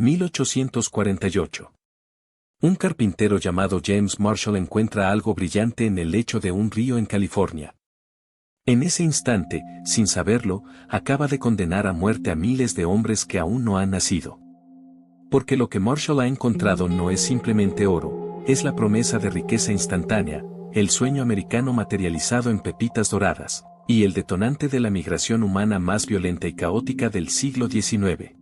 1848. Un carpintero llamado James Marshall encuentra algo brillante en el lecho de un río en California. En ese instante, sin saberlo, acaba de condenar a muerte a miles de hombres que aún no han nacido. Porque lo que Marshall ha encontrado no es simplemente oro, es la promesa de riqueza instantánea, el sueño americano materializado en pepitas doradas, y el detonante de la migración humana más violenta y caótica del siglo XIX.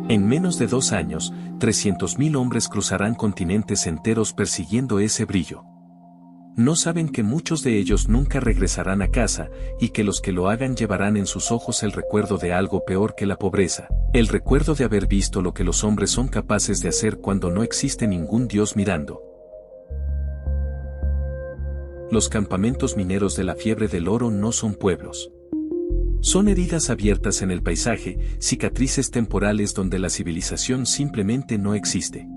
En menos de 2 años, 300.000 hombres cruzarán continentes enteros persiguiendo ese brillo. No saben que muchos de ellos nunca regresarán a casa, y que los que lo hagan llevarán en sus ojos el recuerdo de algo peor que la pobreza, el recuerdo de haber visto lo que los hombres son capaces de hacer cuando no existe ningún Dios mirando. Los campamentos mineros de la fiebre del oro no son pueblos. Son heridas abiertas en el paisaje, cicatrices temporales donde la civilización simplemente no existe.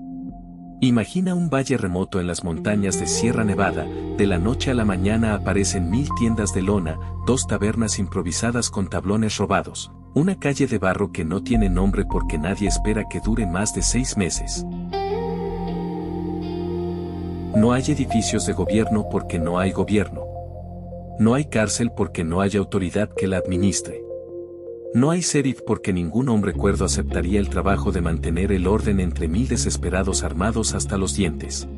Imagina un valle remoto en las montañas de Sierra Nevada, de la noche a la mañana aparecen 1000 tiendas de lona, 2 tabernas improvisadas con tablones robados, una calle de barro que no tiene nombre porque nadie espera que dure más de 6 meses. No hay edificios de gobierno porque no hay gobierno. No hay cárcel porque no hay autoridad que la administre. No hay sheriff porque ningún hombre cuerdo aceptaría el trabajo de mantener el orden entre 1000 desesperados armados hasta los dientes.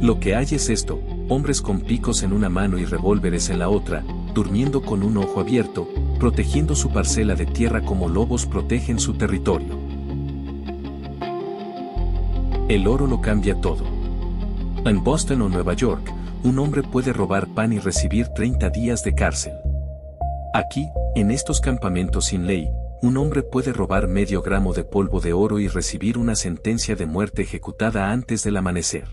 Lo que hay es esto, hombres con picos en una mano y revólveres en la otra, durmiendo con un ojo abierto, protegiendo su parcela de tierra como lobos protegen su territorio. El oro lo cambia todo. En Boston o Nueva York, un hombre puede robar pan y recibir 30 días de cárcel. Aquí, en estos campamentos sin ley, un hombre puede robar medio gramo de polvo de oro y recibir una sentencia de muerte ejecutada antes del amanecer.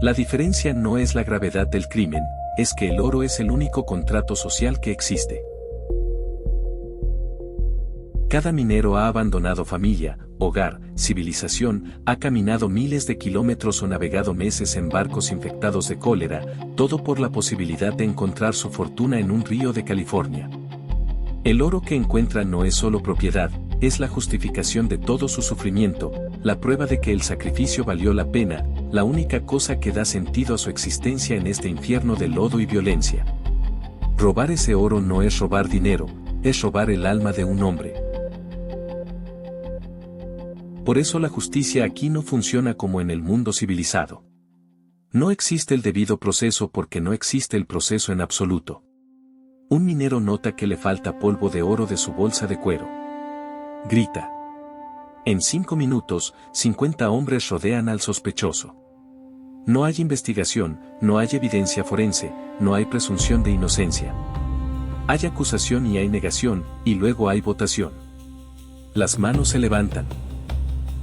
La diferencia no es la gravedad del crimen, es que el oro es el único contrato social que existe. Cada minero ha abandonado familia, hogar, civilización, ha caminado miles de kilómetros o navegado meses en barcos infectados de cólera, todo por la posibilidad de encontrar su fortuna en un río de California. El oro que encuentra no es solo propiedad, es la justificación de todo su sufrimiento, la prueba de que el sacrificio valió la pena, la única cosa que da sentido a su existencia en este infierno de lodo y violencia. Robar ese oro no es robar dinero, es robar el alma de un hombre. Por eso la justicia aquí no funciona como en el mundo civilizado. No existe el debido proceso porque no existe el proceso en absoluto. Un minero nota que le falta polvo de oro de su bolsa de cuero. Grita. En 5 minutos, 50 hombres rodean al sospechoso. No hay investigación, no hay evidencia forense, no hay presunción de inocencia. Hay acusación y hay negación, y luego hay votación. Las manos se levantan.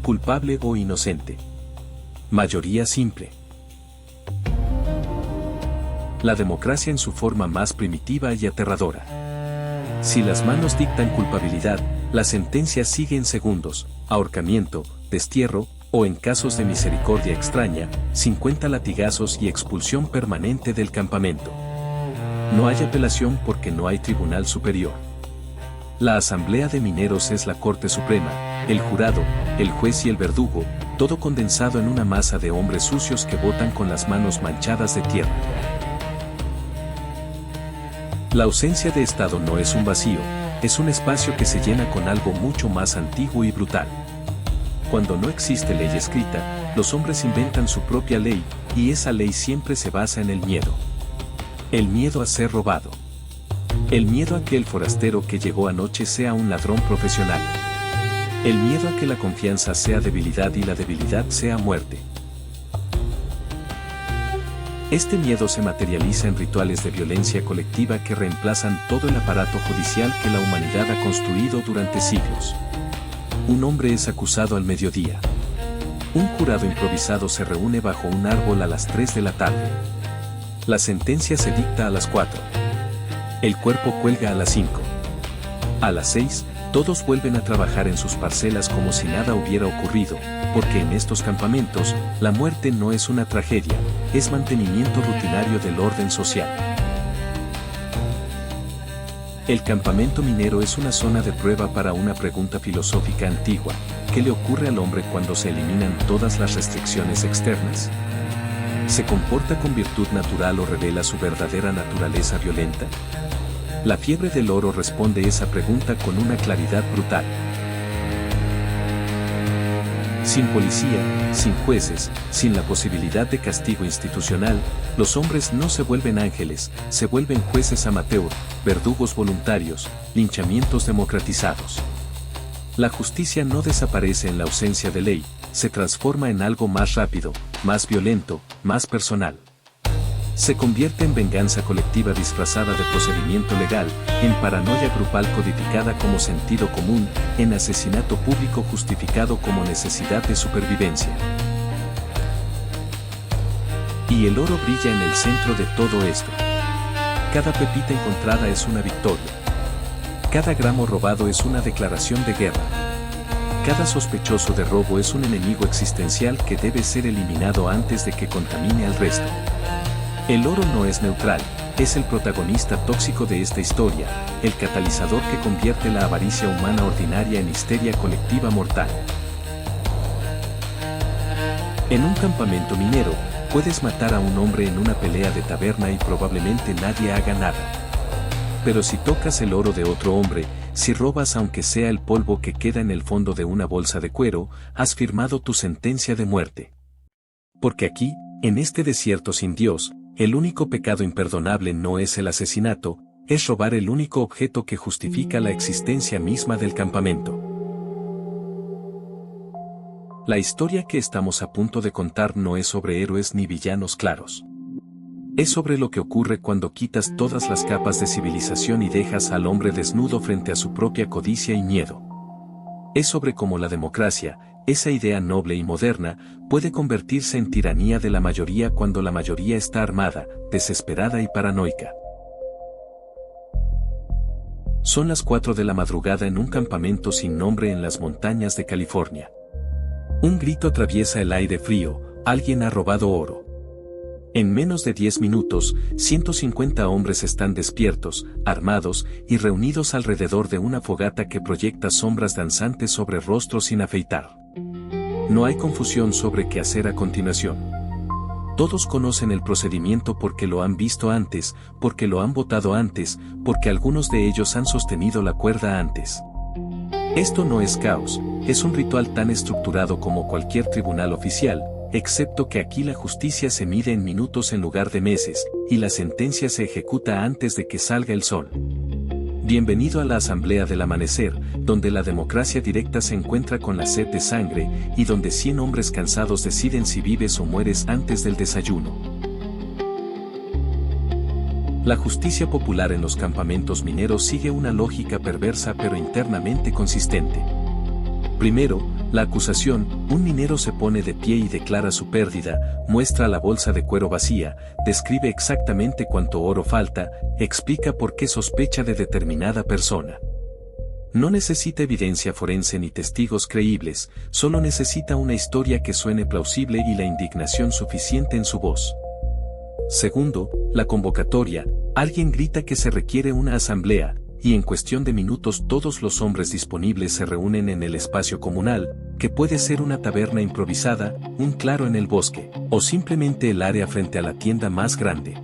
Culpable o inocente. Mayoría simple. La democracia en su forma más primitiva y aterradora. Si las manos dictan culpabilidad, la sentencia sigue en segundos, ahorcamiento, destierro, o en casos de misericordia extraña, 50 latigazos y expulsión permanente del campamento. No hay apelación porque no hay tribunal superior. La Asamblea de Mineros es la Corte Suprema, el jurado, el juez y el verdugo, todo condensado en una masa de hombres sucios que votan con las manos manchadas de tierra. La ausencia de Estado no es un vacío, es un espacio que se llena con algo mucho más antiguo y brutal. Cuando no existe ley escrita, los hombres inventan su propia ley, y esa ley siempre se basa en el miedo. El miedo a ser robado. El miedo a que el forastero que llegó anoche sea un ladrón profesional. El miedo a que la confianza sea debilidad y la debilidad sea muerte. Este miedo se materializa en rituales de violencia colectiva que reemplazan todo el aparato judicial que la humanidad ha construido durante siglos. Un hombre es acusado al mediodía. Un jurado improvisado se reúne bajo un árbol a las 3 de la tarde. La sentencia se dicta a las 4. El cuerpo cuelga a las 5. A las 6, todos vuelven a trabajar en sus parcelas como si nada hubiera ocurrido, porque en estos campamentos, la muerte no es una tragedia, es mantenimiento rutinario del orden social. El campamento minero es una zona de prueba para una pregunta filosófica antigua: ¿qué le ocurre al hombre cuando se eliminan todas las restricciones externas? ¿Se comporta con virtud natural o revela su verdadera naturaleza violenta? La fiebre del oro responde esa pregunta con una claridad brutal. Sin policía, sin jueces, sin la posibilidad de castigo institucional, los hombres no se vuelven ángeles, se vuelven jueces amateur, verdugos voluntarios, linchamientos democratizados. La justicia no desaparece en la ausencia de ley, se transforma en algo más rápido, más violento, más personal. Se convierte en venganza colectiva disfrazada de procedimiento legal, en paranoia grupal codificada como sentido común, en asesinato público justificado como necesidad de supervivencia. Y el oro brilla en el centro de todo esto. Cada pepita encontrada es una victoria. Cada gramo robado es una declaración de guerra. Cada sospechoso de robo es un enemigo existencial que debe ser eliminado antes de que contamine al resto. El oro no es neutral, es el protagonista tóxico de esta historia, el catalizador que convierte la avaricia humana ordinaria en histeria colectiva mortal. En un campamento minero, puedes matar a un hombre en una pelea de taberna y probablemente nadie haga nada. Pero si tocas el oro de otro hombre, si robas aunque sea el polvo que queda en el fondo de una bolsa de cuero, has firmado tu sentencia de muerte. Porque aquí, en este desierto sin Dios, el único pecado imperdonable no es el asesinato, es robar el único objeto que justifica la existencia misma del campamento. La historia que estamos a punto de contar no es sobre héroes ni villanos claros. Es sobre lo que ocurre cuando quitas todas las capas de civilización y dejas al hombre desnudo frente a su propia codicia y miedo. Es sobre cómo la democracia, esa idea noble y moderna, puede convertirse en tiranía de la mayoría cuando la mayoría está armada, desesperada y paranoica. Son las 4 de la madrugada en un campamento sin nombre en las montañas de California. Un grito atraviesa el aire frío: alguien ha robado oro. En menos de 10 minutos, 150 hombres están despiertos, armados y reunidos alrededor de una fogata que proyecta sombras danzantes sobre rostros sin afeitar. No hay confusión sobre qué hacer a continuación. Todos conocen el procedimiento porque lo han visto antes, porque lo han votado antes, porque algunos de ellos han sostenido la cuerda antes. Esto no es caos, es un ritual tan estructurado como cualquier tribunal oficial, excepto que aquí la justicia se mide en minutos en lugar de meses, y la sentencia se ejecuta antes de que salga el sol. Bienvenido a la Asamblea del Amanecer, donde la democracia directa se encuentra con la sed de sangre, y donde 100 hombres cansados deciden si vives o mueres antes del desayuno. La justicia popular en los campamentos mineros sigue una lógica perversa pero internamente consistente. Primero, la acusación: un minero se pone de pie y declara su pérdida, muestra la bolsa de cuero vacía, describe exactamente cuánto oro falta, explica por qué sospecha de determinada persona. No necesita evidencia forense ni testigos creíbles, solo necesita una historia que suene plausible y la indignación suficiente en su voz. Segundo, la convocatoria: alguien grita que se requiere una asamblea, y en cuestión de minutos todos los hombres disponibles se reúnen en el espacio comunal, que puede ser una taberna improvisada, un claro en el bosque, o simplemente el área frente a la tienda más grande.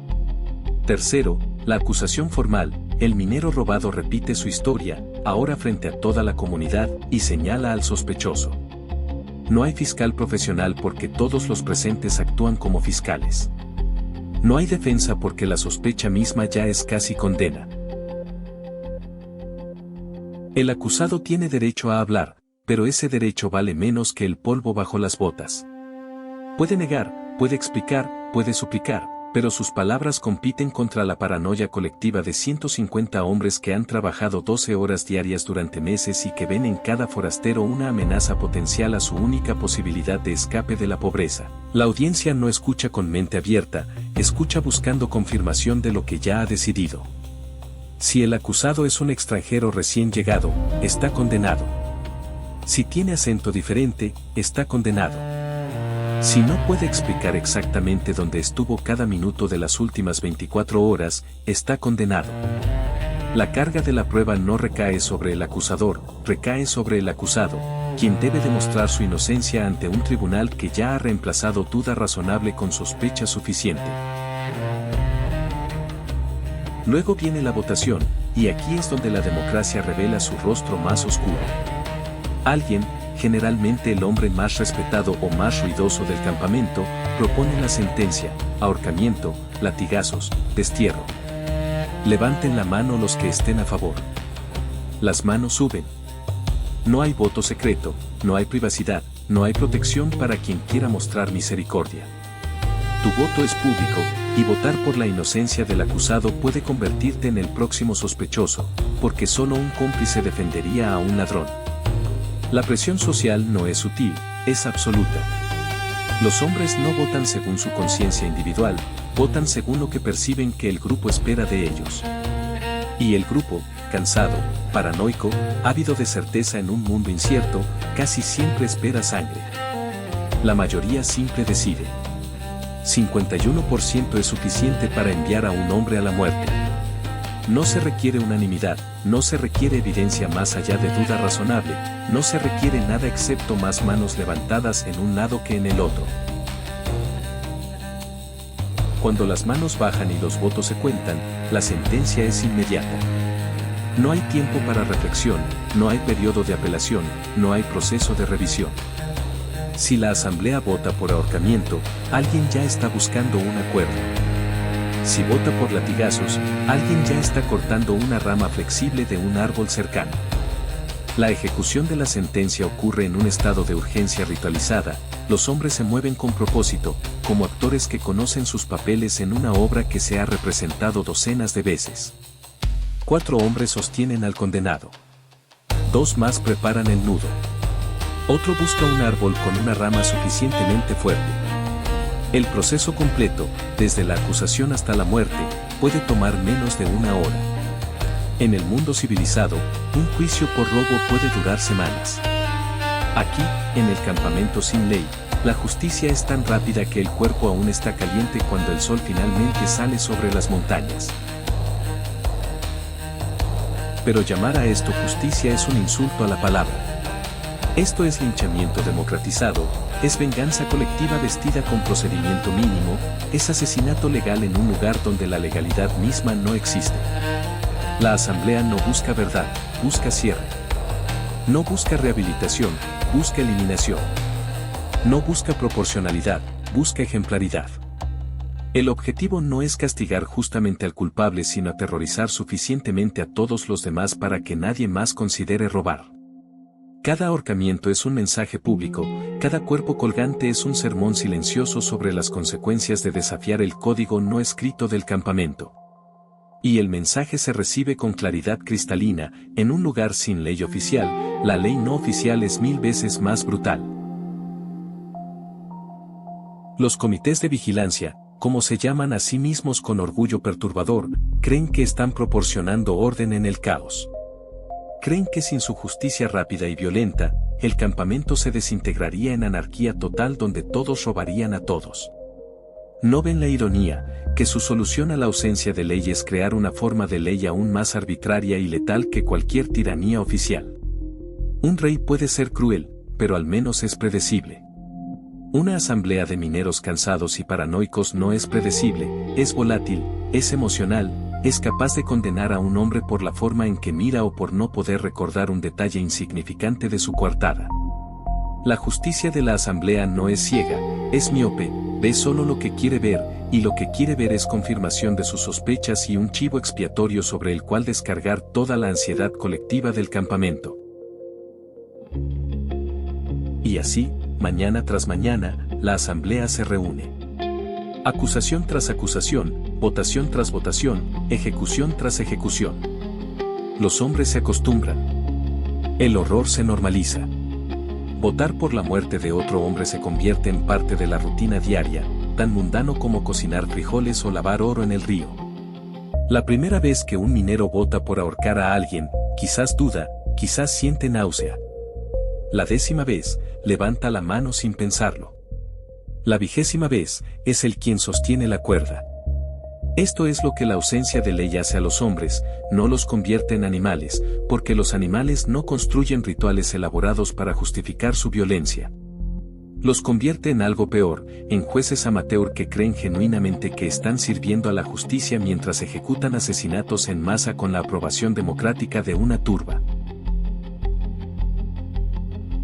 Tercero, la acusación formal: el minero robado repite su historia, ahora frente a toda la comunidad, y señala al sospechoso. No hay fiscal profesional porque todos los presentes actúan como fiscales. No hay defensa porque la sospecha misma ya es casi condena. El acusado tiene derecho a hablar, pero ese derecho vale menos que el polvo bajo las botas. Puede negar, puede explicar, puede suplicar, pero sus palabras compiten contra la paranoia colectiva de 150 hombres que han trabajado 12 horas diarias durante meses y que ven en cada forastero una amenaza potencial a su única posibilidad de escape de la pobreza. La audiencia no escucha con mente abierta, escucha buscando confirmación de lo que ya ha decidido. Si el acusado es un extranjero recién llegado, está condenado. Si tiene acento diferente, está condenado. Si no puede explicar exactamente dónde estuvo cada minuto de las últimas 24 horas, está condenado. La carga de la prueba no recae sobre el acusador, recae sobre el acusado, quien debe demostrar su inocencia ante un tribunal que ya ha reemplazado duda razonable con sospecha suficiente. Luego viene la votación, y aquí es donde la democracia revela su rostro más oscuro. Alguien, generalmente el hombre más respetado o más ruidoso del campamento, propone la sentencia: ahorcamiento, latigazos, destierro. Levanten la mano los que estén a favor. Las manos suben. No hay voto secreto, no hay privacidad, no hay protección para quien quiera mostrar misericordia. Tu voto es público, y votar por la inocencia del acusado puede convertirte en el próximo sospechoso, porque solo un cómplice defendería a un ladrón. La presión social no es sutil, es absoluta. Los hombres no votan según su conciencia individual, votan según lo que perciben que el grupo espera de ellos. Y el grupo, cansado, paranoico, ávido de certeza en un mundo incierto, casi siempre espera sangre. La mayoría simple decide. 51% es suficiente para enviar a un hombre a la muerte. No se requiere unanimidad, no se requiere evidencia más allá de duda razonable, no se requiere nada excepto más manos levantadas en un lado que en el otro. Cuando las manos bajan y los votos se cuentan, la sentencia es inmediata. No hay tiempo para reflexión, no hay periodo de apelación, no hay proceso de revisión. Si la asamblea vota por ahorcamiento, alguien ya está buscando un acuerdo. Si vota por latigazos, alguien ya está cortando una rama flexible de un árbol cercano. La ejecución de la sentencia ocurre en un estado de urgencia ritualizada. Los hombres se mueven con propósito, como actores que conocen sus papeles en una obra que se ha representado docenas de veces. 4 hombres sostienen al condenado. 2 más preparan el nudo. Otro busca un árbol con una rama suficientemente fuerte. El proceso completo, desde la acusación hasta la muerte, puede tomar menos de 1 hora. En el mundo civilizado, un juicio por robo puede durar semanas. Aquí, en el campamento sin ley, la justicia es tan rápida que el cuerpo aún está caliente cuando el sol finalmente sale sobre las montañas. Pero llamar a esto justicia es un insulto a la palabra. Esto es linchamiento democratizado, es venganza colectiva vestida con procedimiento mínimo, es asesinato legal en un lugar donde la legalidad misma no existe. La asamblea no busca verdad, busca cierre. No busca rehabilitación, busca eliminación. No busca proporcionalidad, busca ejemplaridad. El objetivo no es castigar justamente al culpable, sino aterrorizar suficientemente a todos los demás para que nadie más considere robar. Cada ahorcamiento es un mensaje público, cada cuerpo colgante es un sermón silencioso sobre las consecuencias de desafiar el código no escrito del campamento. Y el mensaje se recibe con claridad cristalina, en un lugar sin ley oficial, la ley no oficial es 1000 veces más brutal. Los comités de vigilancia, como se llaman a sí mismos con orgullo perturbador, creen que están proporcionando orden en el caos. Creen que sin su justicia rápida y violenta, el campamento se desintegraría en anarquía total donde todos robarían a todos. No ven la ironía, que su solución a la ausencia de ley es crear una forma de ley aún más arbitraria y letal que cualquier tiranía oficial. Un rey puede ser cruel, pero al menos es predecible. Una asamblea de mineros cansados y paranoicos no es predecible, es volátil, es emocional, es capaz de condenar a un hombre por la forma en que mira o por no poder recordar un detalle insignificante de su coartada. La justicia de la asamblea no es ciega, es miope, ve solo lo que quiere ver, y lo que quiere ver es confirmación de sus sospechas y un chivo expiatorio sobre el cual descargar toda la ansiedad colectiva del campamento. Y así, mañana tras mañana, la asamblea se reúne. Acusación tras acusación, votación tras votación, ejecución tras ejecución. Los hombres se acostumbran. El horror se normaliza. Votar por la muerte de otro hombre se convierte en parte de la rutina diaria, tan mundano como cocinar frijoles o lavar oro en el río. La primera vez que un minero vota por ahorcar a alguien, quizás duda, quizás siente náusea. La 10ª vez, levanta la mano sin pensarlo. La 20ª vez, es el quien sostiene la cuerda. Esto es lo que la ausencia de ley hace a los hombres, no los convierte en animales, porque los animales no construyen rituales elaborados para justificar su violencia. Los convierte en algo peor, en jueces amateur que creen genuinamente que están sirviendo a la justicia mientras ejecutan asesinatos en masa con la aprobación democrática de una turba.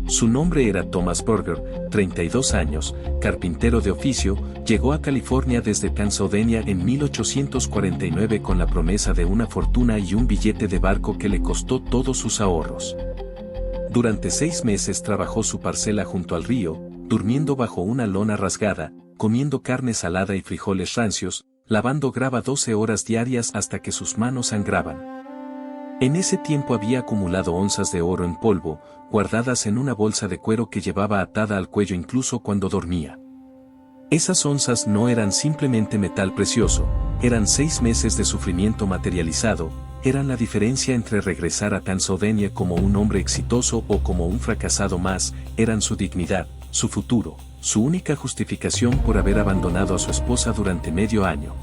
Su nombre era Thomas Burger, 32 años, carpintero de oficio, llegó a California desde Pennsylvania en 1849 con la promesa de una fortuna y un billete de barco que le costó todos sus ahorros. Durante 6 meses trabajó su parcela junto al río, durmiendo bajo una lona rasgada, comiendo carne salada y frijoles rancios, lavando grava 12 horas diarias hasta que sus manos sangraban. En ese tiempo había acumulado onzas de oro en polvo, guardadas en una bolsa de cuero que llevaba atada al cuello incluso cuando dormía. Esas onzas no eran simplemente metal precioso, eran 6 meses de sufrimiento materializado, eran la diferencia entre regresar a Pennsylvania como un hombre exitoso o como un fracasado más, eran su dignidad, su futuro, su única justificación por haber abandonado a su esposa durante medio año.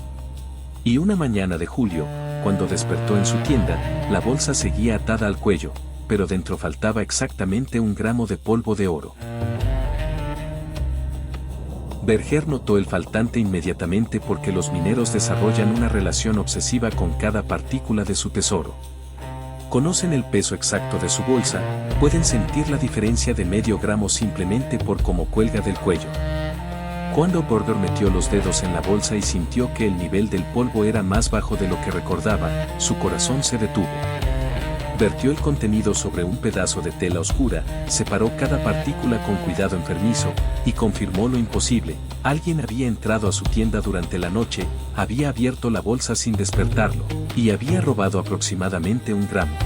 Y una mañana de julio, cuando despertó en su tienda, la bolsa seguía atada al cuello, pero dentro faltaba exactamente 1 gramo de polvo de oro. Berger notó el faltante inmediatamente porque los mineros desarrollan una relación obsesiva con cada partícula de su tesoro. Conocen el peso exacto de su bolsa, pueden sentir la diferencia de medio gramo simplemente por cómo cuelga del cuello. Cuando Burger metió los dedos en la bolsa y sintió que el nivel del polvo era más bajo de lo que recordaba, su corazón se detuvo. Vertió el contenido sobre un pedazo de tela oscura, separó cada partícula con cuidado enfermizo, y confirmó lo imposible: alguien había entrado a su tienda durante la noche, había abierto la bolsa sin despertarlo, y había robado aproximadamente 1 gramo.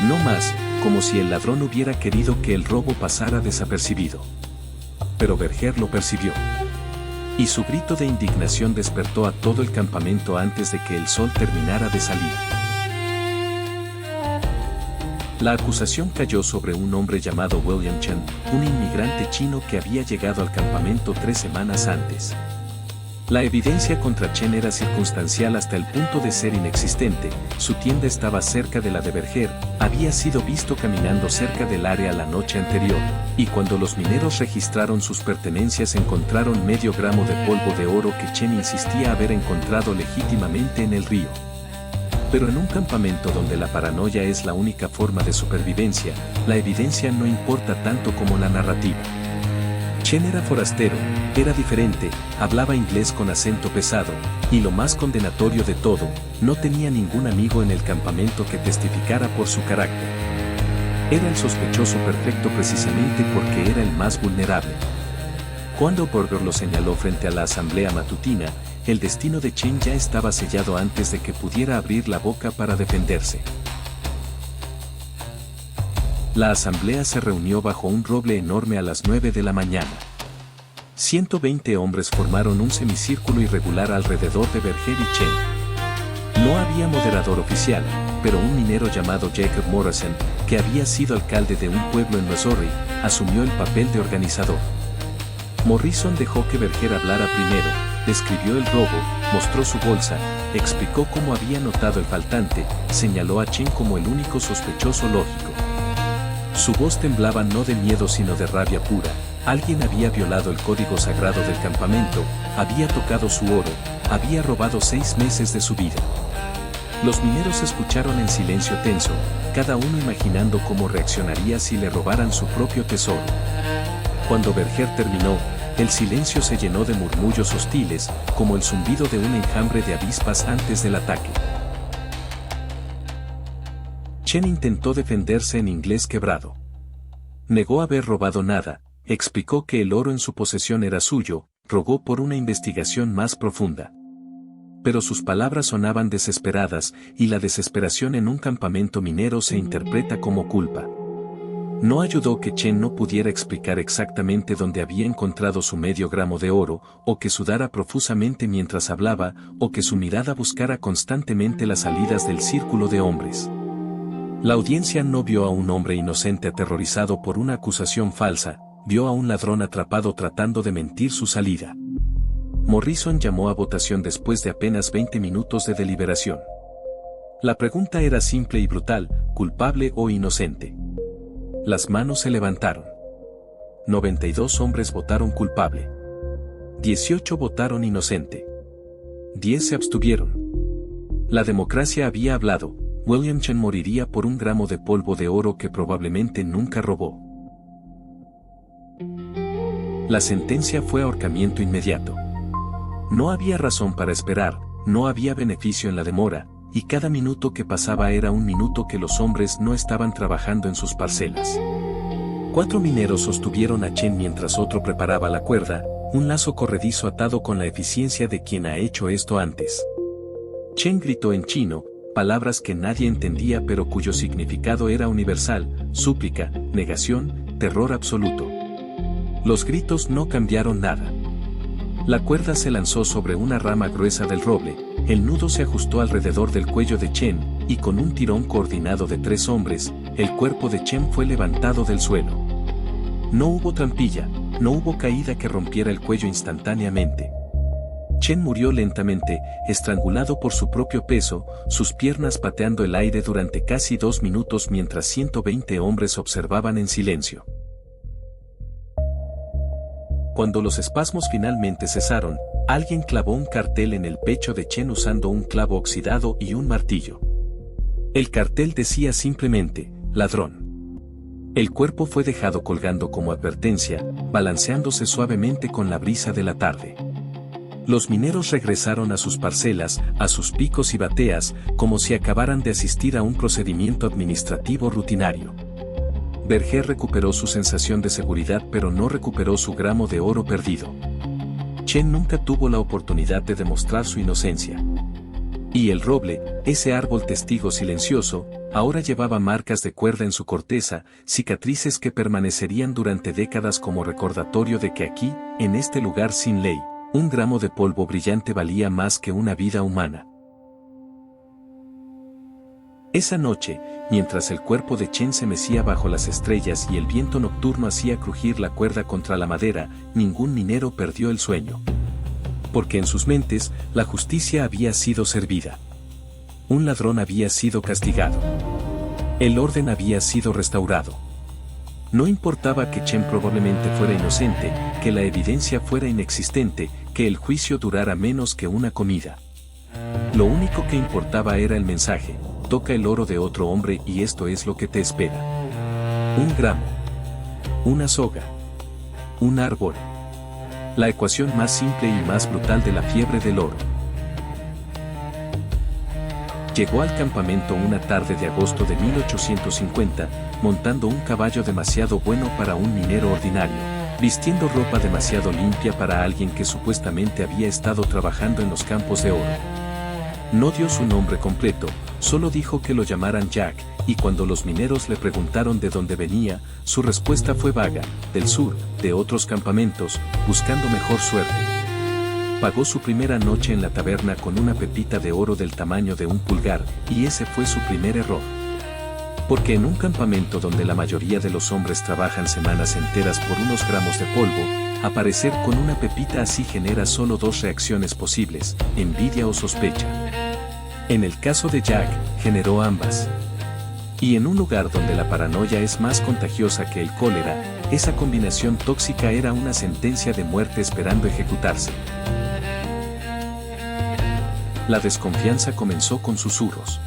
No más, como si el ladrón hubiera querido que el robo pasara desapercibido. Pero Berger lo percibió. Y su grito de indignación despertó a todo el campamento antes de que el sol terminara de salir. La acusación cayó sobre un hombre llamado William Chen, un inmigrante chino que había llegado al campamento 3 semanas antes. La evidencia contra Chen era circunstancial hasta el punto de ser inexistente. Su tienda estaba cerca de la de Berger, había sido visto caminando cerca del área la noche anterior, y cuando los mineros registraron sus pertenencias encontraron medio gramo de polvo de oro que Chen insistía haber encontrado legítimamente en el río. Pero en un campamento donde la paranoia es la única forma de supervivencia, la evidencia no importa tanto como la narrativa. Chen era forastero, era diferente, hablaba inglés con acento pesado, y lo más condenatorio de todo, no tenía ningún amigo en el campamento que testificara por su carácter. Era el sospechoso perfecto precisamente porque era el más vulnerable. Cuando Burger lo señaló frente a la asamblea matutina, el destino de Chen ya estaba sellado antes de que pudiera abrir la boca para defenderse. La asamblea se reunió bajo un roble enorme a las 9 de la mañana. 120 hombres formaron un semicírculo irregular alrededor de Berger y Chen. No había moderador oficial, pero un minero llamado Jacob Morrison, que había sido alcalde de un pueblo en Missouri, asumió el papel de organizador. Morrison dejó que Berger hablara primero, describió el robo, mostró su bolsa, explicó cómo había notado el faltante, señaló a Chen como el único sospechoso lógico. Su voz temblaba no de miedo sino de rabia pura. Alguien había violado el código sagrado del campamento, había tocado su oro, había robado 6 meses de su vida. Los mineros escucharon en silencio tenso, cada uno imaginando cómo reaccionaría si le robaran su propio tesoro. Cuando Berger terminó, el silencio se llenó de murmullos hostiles, como el zumbido de un enjambre de avispas antes del ataque. Chen intentó defenderse en inglés quebrado. Negó haber robado nada, explicó que el oro en su posesión era suyo, rogó por una investigación más profunda. Pero sus palabras sonaban desesperadas, y la desesperación en un campamento minero se interpreta como culpa. No ayudó que Chen no pudiera explicar exactamente dónde había encontrado su medio gramo de oro, o que sudara profusamente mientras hablaba, o que su mirada buscara constantemente las salidas del círculo de hombres. La audiencia no vio a un hombre inocente aterrorizado por una acusación falsa, vio a un ladrón atrapado tratando de mentir su salida. Morrison llamó a votación después de apenas 20 minutos de deliberación. La pregunta era simple y brutal: ¿culpable o inocente? Las manos se levantaron. 92 hombres votaron culpable. 18 votaron inocente. 10 se abstuvieron. La democracia había hablado. William Chen moriría por un gramo de polvo de oro que probablemente nunca robó. La sentencia fue ahorcamiento inmediato. No había razón para esperar, no había beneficio en la demora, y cada minuto que pasaba era un minuto que los hombres no estaban trabajando en sus parcelas. 4 mineros sostuvieron a Chen mientras otro preparaba la cuerda, un lazo corredizo atado con la eficiencia de quien ha hecho esto antes. Chen gritó en chino, palabras que nadie entendía pero cuyo significado era universal: súplica, negación, terror absoluto. Los gritos no cambiaron nada. La cuerda se lanzó sobre una rama gruesa del roble, el nudo se ajustó alrededor del cuello de Chen, y con un tirón coordinado de 3 hombres, el cuerpo de Chen fue levantado del suelo. No hubo trampilla, no hubo caída que rompiera el cuello instantáneamente. Chen murió lentamente, estrangulado por su propio peso, sus piernas pateando el aire durante casi 2 minutos mientras 120 hombres observaban en silencio. Cuando los espasmos finalmente cesaron, alguien clavó un cartel en el pecho de Chen usando un clavo oxidado y un martillo. El cartel decía simplemente: ladrón. El cuerpo fue dejado colgando como advertencia, balanceándose suavemente con la brisa de la tarde. Los mineros regresaron a sus parcelas, a sus picos y bateas, como si acabaran de asistir a un procedimiento administrativo rutinario. Berger recuperó su sensación de seguridad pero no recuperó su gramo de oro perdido. Chen nunca tuvo la oportunidad de demostrar su inocencia. Y el roble, ese árbol testigo silencioso, ahora llevaba marcas de cuerda en su corteza, cicatrices que permanecerían durante décadas como recordatorio de que aquí, en este lugar sin ley, un gramo de polvo brillante valía más que una vida humana. Esa noche, mientras el cuerpo de Chen se mecía bajo las estrellas y el viento nocturno hacía crujir la cuerda contra la madera, ningún minero perdió el sueño. Porque en sus mentes, la justicia había sido servida. Un ladrón había sido castigado. El orden había sido restaurado. No importaba que Chen probablemente fuera inocente, que la evidencia fuera inexistente, que el juicio durara menos que una comida. Lo único que importaba era el mensaje: toca el oro de otro hombre y esto es lo que te espera. Un gramo. Una soga. Un árbol. La ecuación más simple y más brutal de la fiebre del oro. Llegó al campamento una tarde de agosto de 1850, montando un caballo demasiado bueno para un minero ordinario, vistiendo ropa demasiado limpia para alguien que supuestamente había estado trabajando en los campos de oro. No dio su nombre completo, solo dijo que lo llamaran Jack, y cuando los mineros le preguntaron de dónde venía, su respuesta fue vaga: del sur, de otros campamentos, buscando mejor suerte. Pagó su primera noche en la taberna con una pepita de oro del tamaño de un pulgar, y ese fue su primer error. Porque en un campamento donde la mayoría de los hombres trabajan semanas enteras por unos gramos de polvo, aparecer con una pepita así genera solo 2 reacciones posibles: envidia o sospecha. En el caso de Jack, generó ambas. Y en un lugar donde la paranoia es más contagiosa que el cólera, esa combinación tóxica era una sentencia de muerte esperando ejecutarse. La desconfianza comenzó con susurros.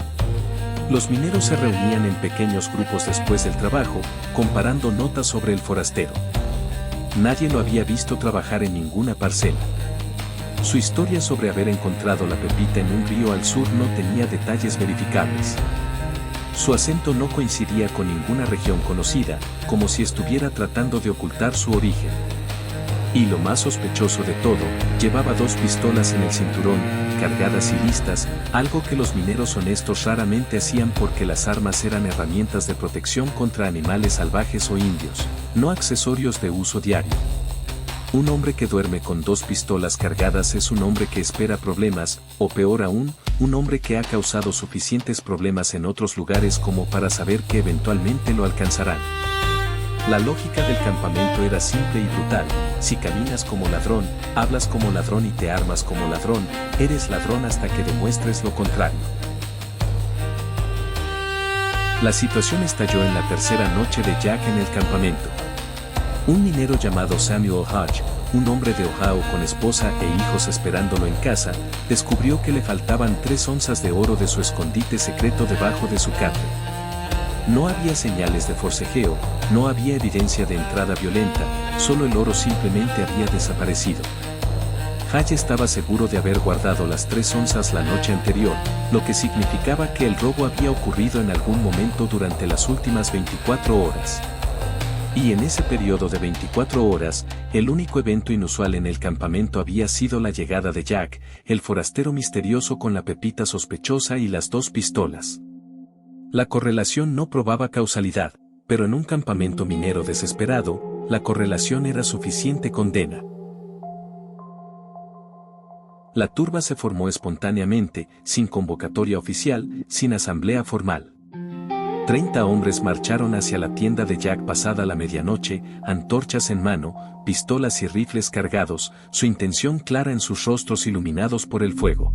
Los mineros se reunían en pequeños grupos después del trabajo, comparando notas sobre el forastero. Nadie lo había visto trabajar en ninguna parcela. Su historia sobre haber encontrado la pepita en un río al sur no tenía detalles verificables. Su acento no coincidía con ninguna región conocida, como si estuviera tratando de ocultar su origen. Y lo más sospechoso de todo, llevaba 2 pistolas en el cinturón, cargadas y listas, algo que los mineros honestos raramente hacían porque las armas eran herramientas de protección contra animales salvajes o indios, no accesorios de uso diario. Un hombre que duerme con 2 pistolas cargadas es un hombre que espera problemas, o peor aún, un hombre que ha causado suficientes problemas en otros lugares como para saber que eventualmente lo alcanzarán. La lógica del campamento era simple y brutal: si caminas como ladrón, hablas como ladrón y te armas como ladrón, eres ladrón hasta que demuestres lo contrario. La situación estalló en la tercera noche de Jack en el campamento. Un minero llamado Samuel Hodge, un hombre de Ohio con esposa e hijos esperándolo en casa, descubrió que le faltaban 3 onzas de oro de su escondite secreto debajo de su catre. No había señales de forcejeo, no había evidencia de entrada violenta, solo el oro simplemente había desaparecido. Hodge estaba seguro de haber guardado las 3 onzas la noche anterior, lo que significaba que el robo había ocurrido en algún momento durante las últimas 24 horas. Y en ese periodo de 24 horas, el único evento inusual en el campamento había sido la llegada de Jack, el forastero misterioso con la pepita sospechosa y las 2 pistolas. La correlación no probaba causalidad, pero en un campamento minero desesperado, la correlación era suficiente condena. La turba se formó espontáneamente, sin convocatoria oficial, sin asamblea formal. 30 hombres marcharon hacia la tienda de Jack pasada la medianoche, antorchas en mano, pistolas y rifles cargados, su intención clara en sus rostros iluminados por el fuego.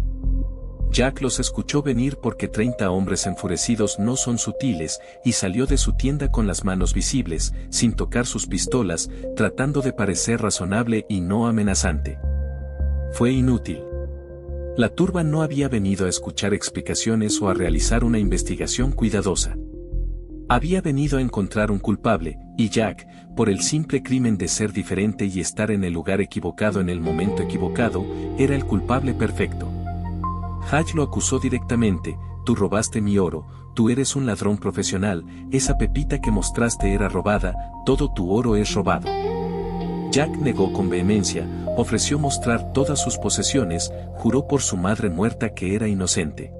Jack los escuchó venir porque 30 hombres enfurecidos no son sutiles, y salió de su tienda con las manos visibles, sin tocar sus pistolas, tratando de parecer razonable y no amenazante. Fue inútil. La turba no había venido a escuchar explicaciones o a realizar una investigación cuidadosa. Había venido a encontrar un culpable, y Jack, por el simple crimen de ser diferente y estar en el lugar equivocado en el momento equivocado, era el culpable perfecto. Hodge lo acusó directamente: tú robaste mi oro, tú eres un ladrón profesional, esa pepita que mostraste era robada, todo tu oro es robado. Jack negó con vehemencia, ofreció mostrar todas sus posesiones, juró por su madre muerta que era inocente.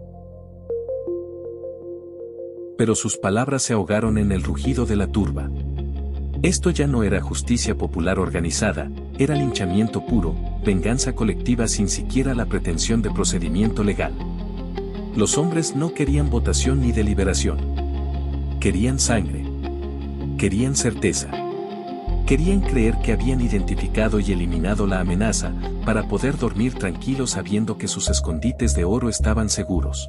Pero sus palabras se ahogaron en el rugido de la turba. Esto ya no era justicia popular organizada, era linchamiento puro, venganza colectiva sin siquiera la pretensión de procedimiento legal. Los hombres no querían votación ni deliberación. Querían sangre. Querían certeza. Querían creer que habían identificado y eliminado la amenaza, para poder dormir tranquilos sabiendo que sus escondites de oro estaban seguros.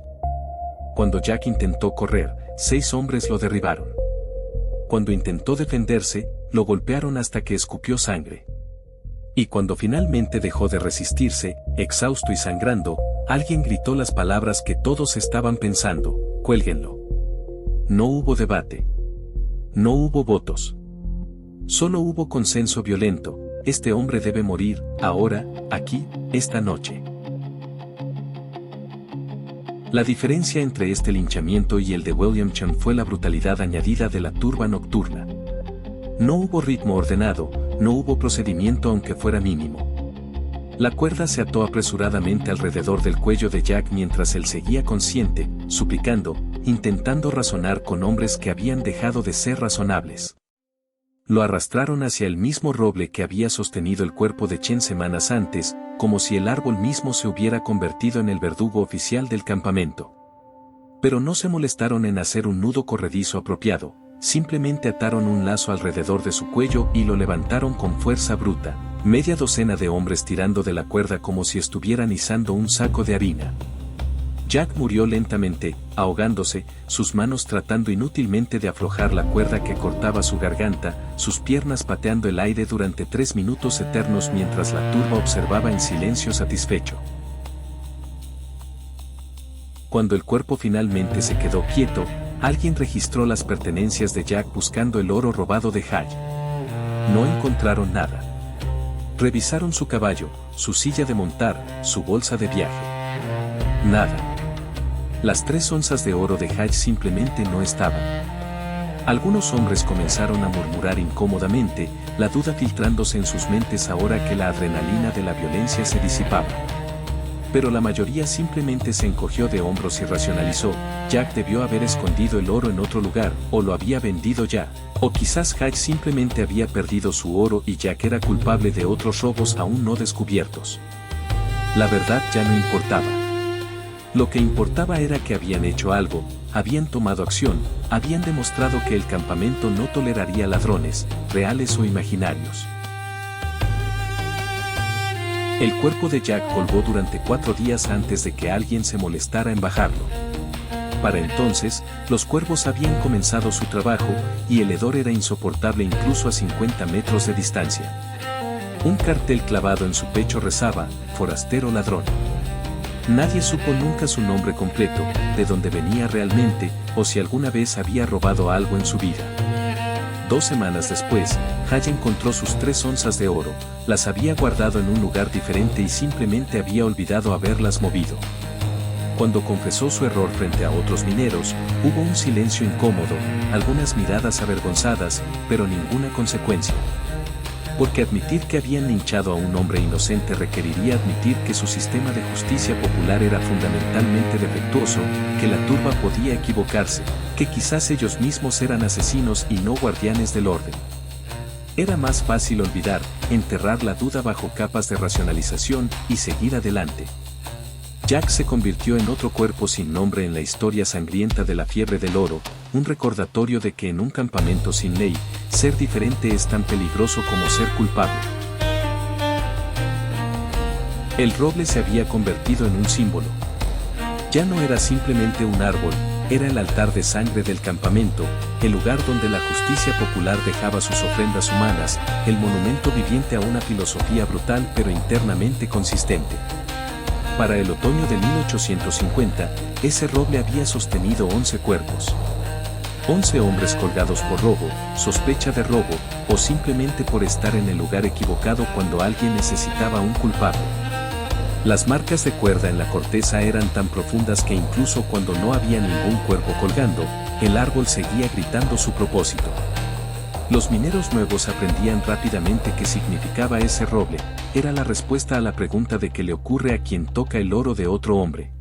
Cuando Jack intentó correr, 6 hombres lo derribaron. Cuando intentó defenderse, lo golpearon hasta que escupió sangre. Y cuando finalmente dejó de resistirse, exhausto y sangrando, alguien gritó las palabras que todos estaban pensando: cuélguenlo. No hubo debate. No hubo votos. Solo hubo consenso violento: este hombre debe morir, ahora, aquí, esta noche. La diferencia entre este linchamiento y el de Williamstown fue la brutalidad añadida de la turba nocturna. No hubo ritmo ordenado, no hubo procedimiento aunque fuera mínimo. La cuerda se ató apresuradamente alrededor del cuello de Jack mientras él seguía consciente, suplicando, intentando razonar con hombres que habían dejado de ser razonables. Lo arrastraron hacia el mismo roble que había sostenido el cuerpo de Chen semanas antes, como si el árbol mismo se hubiera convertido en el verdugo oficial del campamento. Pero no se molestaron en hacer un nudo corredizo apropiado, simplemente ataron un lazo alrededor de su cuello y lo levantaron con fuerza bruta, media docena de hombres tirando de la cuerda como si estuvieran izando un saco de harina. Jack murió lentamente, ahogándose, sus manos tratando inútilmente de aflojar la cuerda que cortaba su garganta, sus piernas pateando el aire durante 3 minutos eternos mientras la turba observaba en silencio satisfecho. Cuando el cuerpo finalmente se quedó quieto, alguien registró las pertenencias de Jack buscando el oro robado de Hodge. No encontraron nada. Revisaron su caballo, su silla de montar, su bolsa de viaje. Nada. Las 3 onzas de oro de Hodge simplemente no estaban. Algunos hombres comenzaron a murmurar incómodamente, la duda filtrándose en sus mentes ahora que la adrenalina de la violencia se disipaba. Pero la mayoría simplemente se encogió de hombros y racionalizó: Jack debió haber escondido el oro en otro lugar, o lo había vendido ya, o quizás Hodge simplemente había perdido su oro y Jack era culpable de otros robos aún no descubiertos. La verdad ya no importaba. Lo que importaba era que habían hecho algo, habían tomado acción, habían demostrado que el campamento no toleraría ladrones, reales o imaginarios. El cuerpo de Jack colgó durante 4 días antes de que alguien se molestara en bajarlo. Para entonces, los cuervos habían comenzado su trabajo, y el hedor era insoportable incluso a 50 metros de distancia. Un cartel clavado en su pecho rezaba, "Forastero ladrón". Nadie supo nunca su nombre completo, de dónde venía realmente, o si alguna vez había robado algo en su vida. 2 semanas después, Hall encontró sus 3 onzas de oro, las había guardado en un lugar diferente y simplemente había olvidado haberlas movido. Cuando confesó su error frente a otros mineros, hubo un silencio incómodo, algunas miradas avergonzadas, pero ninguna consecuencia. Porque admitir que habían linchado a un hombre inocente requeriría admitir que su sistema de justicia popular era fundamentalmente defectuoso, que la turba podía equivocarse, que quizás ellos mismos eran asesinos y no guardianes del orden. Era más fácil olvidar, enterrar la duda bajo capas de racionalización y seguir adelante. Jack se convirtió en otro cuerpo sin nombre en la historia sangrienta de la fiebre del oro, un recordatorio de que en un campamento sin ley, ser diferente es tan peligroso como ser culpable. El roble se había convertido en un símbolo. Ya no era simplemente un árbol, era el altar de sangre del campamento, el lugar donde la justicia popular dejaba sus ofrendas humanas, el monumento viviente a una filosofía brutal pero internamente consistente. Para el otoño de 1850, ese roble había sostenido 11 cuerpos. 11 hombres colgados por robo, sospecha de robo, o simplemente por estar en el lugar equivocado cuando alguien necesitaba un culpable. Las marcas de cuerda en la corteza eran tan profundas que incluso cuando no había ningún cuerpo colgando, el árbol seguía gritando su propósito. Los mineros nuevos aprendían rápidamente qué significaba ese roble, era la respuesta a la pregunta de qué le ocurre a quien toca el oro de otro hombre.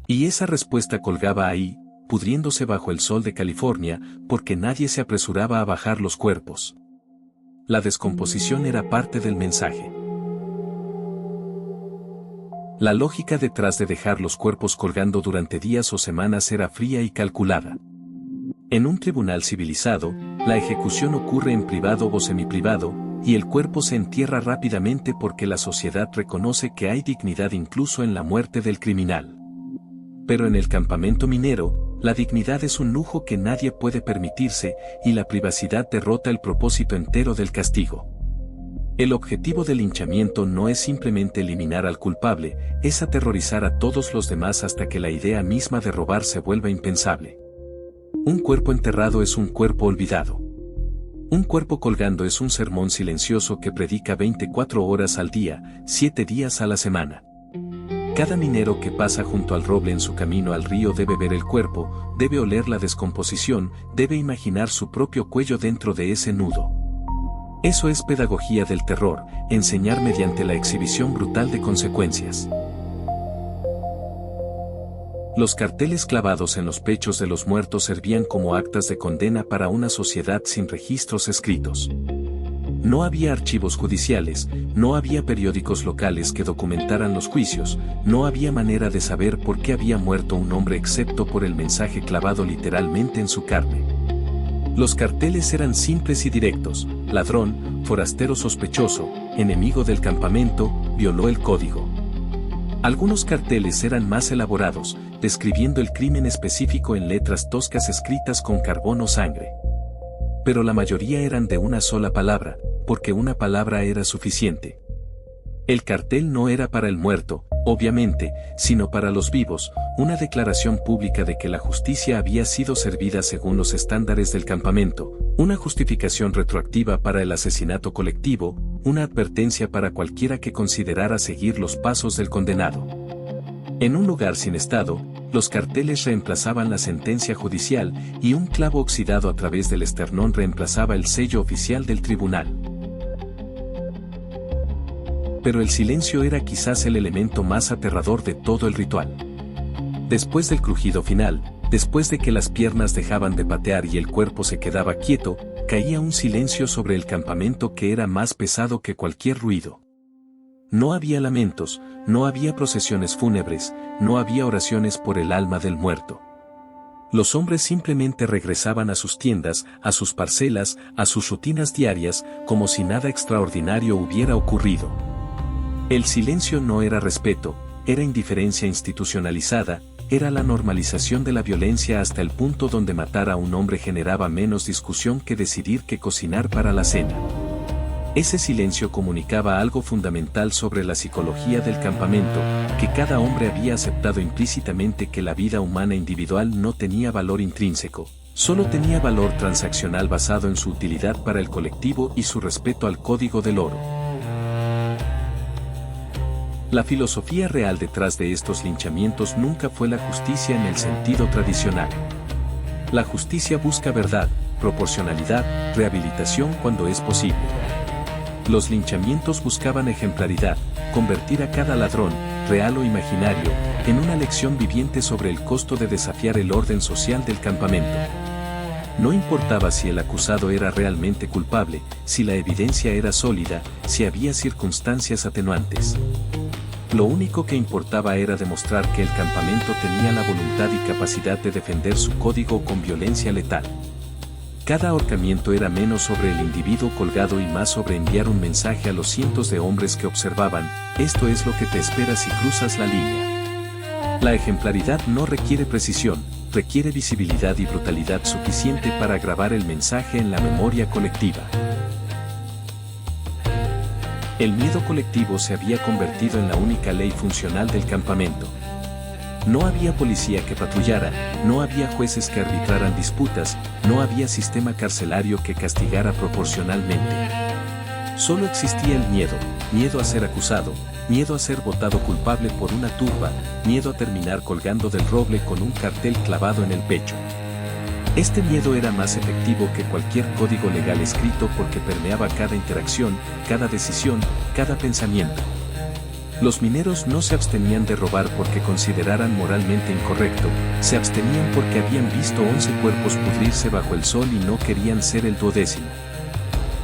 Y esa respuesta colgaba ahí, pudriéndose bajo el sol de California, porque nadie se apresuraba a bajar los cuerpos. La descomposición era parte del mensaje. La lógica detrás de dejar los cuerpos colgando durante días o semanas era fría y calculada. En un tribunal civilizado, la ejecución ocurre en privado o semiprivado, y el cuerpo se entierra rápidamente porque la sociedad reconoce que hay dignidad incluso en la muerte del criminal. Pero en el campamento minero, la dignidad es un lujo que nadie puede permitirse, y la privacidad derrota el propósito entero del castigo. El objetivo del linchamiento no es simplemente eliminar al culpable, es aterrorizar a todos los demás hasta que la idea misma de robar se vuelva impensable. Un cuerpo enterrado es un cuerpo olvidado. Un cuerpo colgando es un sermón silencioso que predica 24 horas al día, 7 días a la semana. Cada minero que pasa junto al roble en su camino al río debe ver el cuerpo, debe oler la descomposición, debe imaginar su propio cuello dentro de ese nudo. Eso es pedagogía del terror, enseñar mediante la exhibición brutal de consecuencias. Los carteles clavados en los pechos de los muertos servían como actas de condena para una sociedad sin registros escritos. No había archivos judiciales, no había periódicos locales que documentaran los juicios, no había manera de saber por qué había muerto un hombre excepto por el mensaje clavado literalmente en su carne. Los carteles eran simples y directos: ladrón, forastero sospechoso, enemigo del campamento, violó el código. Algunos carteles eran más elaborados, describiendo el crimen específico en letras toscas escritas con carbón o sangre. Pero la mayoría eran de una sola palabra, porque una palabra era suficiente. El cartel no era para el muerto, obviamente, sino para los vivos, una declaración pública de que la justicia había sido servida según los estándares del campamento, una justificación retroactiva para el asesinato colectivo, una advertencia para cualquiera que considerara seguir los pasos del condenado. En un lugar sin estado, los carteles reemplazaban la sentencia judicial y un clavo oxidado a través del esternón reemplazaba el sello oficial del tribunal. Pero el silencio era quizás el elemento más aterrador de todo el ritual. Después del crujido final, después de que las piernas dejaban de patear y el cuerpo se quedaba quieto, caía un silencio sobre el campamento que era más pesado que cualquier ruido. No había lamentos, no había procesiones fúnebres, no había oraciones por el alma del muerto. Los hombres simplemente regresaban a sus tiendas, a sus parcelas, a sus rutinas diarias, como si nada extraordinario hubiera ocurrido. El silencio no era respeto, era indiferencia institucionalizada, era la normalización de la violencia hasta el punto donde matar a un hombre generaba menos discusión que decidir qué cocinar para la cena. Ese silencio comunicaba algo fundamental sobre la psicología del campamento, que cada hombre había aceptado implícitamente que la vida humana individual no tenía valor intrínseco, solo tenía valor transaccional basado en su utilidad para el colectivo y su respeto al código del oro. La filosofía real detrás de estos linchamientos nunca fue la justicia en el sentido tradicional. La justicia busca verdad, proporcionalidad, rehabilitación cuando es posible. Los linchamientos buscaban ejemplaridad, convertir a cada ladrón, real o imaginario, en una lección viviente sobre el costo de desafiar el orden social del campamento. No importaba si el acusado era realmente culpable, si la evidencia era sólida, si había circunstancias atenuantes. Lo único que importaba era demostrar que el campamento tenía la voluntad y capacidad de defender su código con violencia letal. Cada ahorcamiento era menos sobre el individuo colgado y más sobre enviar un mensaje a los cientos de hombres que observaban: esto es lo que te espera si cruzas la línea. La ejemplaridad no requiere precisión, requiere visibilidad y brutalidad suficiente para grabar el mensaje en la memoria colectiva. El miedo colectivo se había convertido en la única ley funcional del campamento. No había policía que patrullara, no había jueces que arbitraran disputas, no había sistema carcelario que castigara proporcionalmente. Solo existía el miedo, miedo a ser acusado, miedo a ser votado culpable por una turba, miedo a terminar colgando del roble con un cartel clavado en el pecho. Este miedo era más efectivo que cualquier código legal escrito porque permeaba cada interacción, cada decisión, cada pensamiento. Los mineros no se abstenían de robar porque consideraran moralmente incorrecto, se abstenían porque habían visto 11 cuerpos pudrirse bajo el sol y no querían ser el 12º.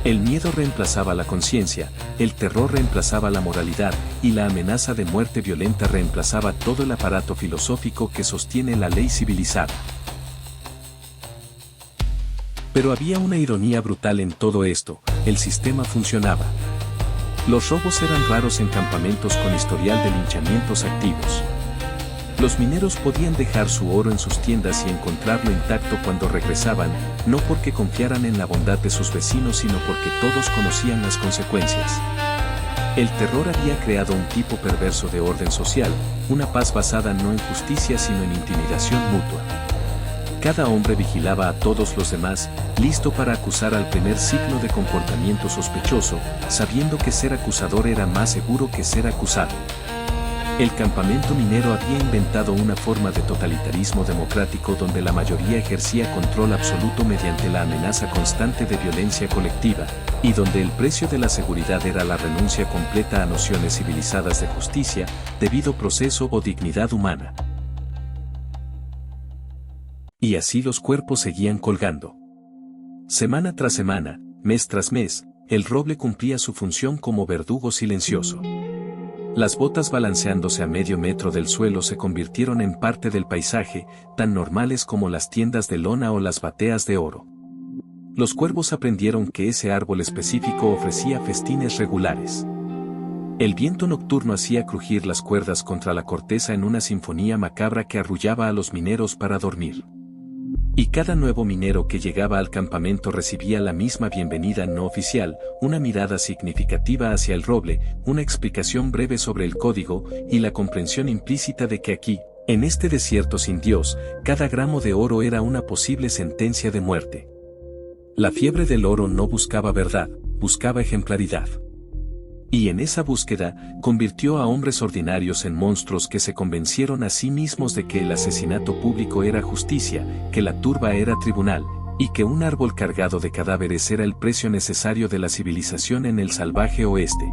El miedo reemplazaba la conciencia, el terror reemplazaba la moralidad, y la amenaza de muerte violenta reemplazaba todo el aparato filosófico que sostiene la ley civilizada. Pero había una ironía brutal en todo esto: el sistema funcionaba. Los robos eran raros en campamentos con historial de linchamientos activos. Los mineros podían dejar su oro en sus tiendas y encontrarlo intacto cuando regresaban, no porque confiaran en la bondad de sus vecinos, sino porque todos conocían las consecuencias. El terror había creado un tipo perverso de orden social, una paz basada no en justicia sino en intimidación mutua. Cada hombre vigilaba a todos los demás, listo para acusar al primer signo de comportamiento sospechoso, sabiendo que ser acusador era más seguro que ser acusado. El campamento minero había inventado una forma de totalitarismo democrático donde la mayoría ejercía control absoluto mediante la amenaza constante de violencia colectiva, y donde el precio de la seguridad era la renuncia completa a nociones civilizadas de justicia, debido proceso o dignidad humana. Y así los cuerpos seguían colgando. Semana tras semana, mes tras mes, el roble cumplía su función como verdugo silencioso. Las botas balanceándose a medio metro del suelo se convirtieron en parte del paisaje, tan normales como las tiendas de lona o las bateas de oro. Los cuervos aprendieron que ese árbol específico ofrecía festines regulares. El viento nocturno hacía crujir las cuerdas contra la corteza en una sinfonía macabra que arrullaba a los mineros para dormir. Y cada nuevo minero que llegaba al campamento recibía la misma bienvenida no oficial, una mirada significativa hacia el roble, una explicación breve sobre el código, y la comprensión implícita de que aquí, en este desierto sin Dios, cada gramo de oro era una posible sentencia de muerte. La fiebre del oro no buscaba verdad, buscaba ejemplaridad. Y en esa búsqueda, convirtió a hombres ordinarios en monstruos que se convencieron a sí mismos de que el asesinato público era justicia, que la turba era tribunal, y que un árbol cargado de cadáveres era el precio necesario de la civilización en el salvaje oeste.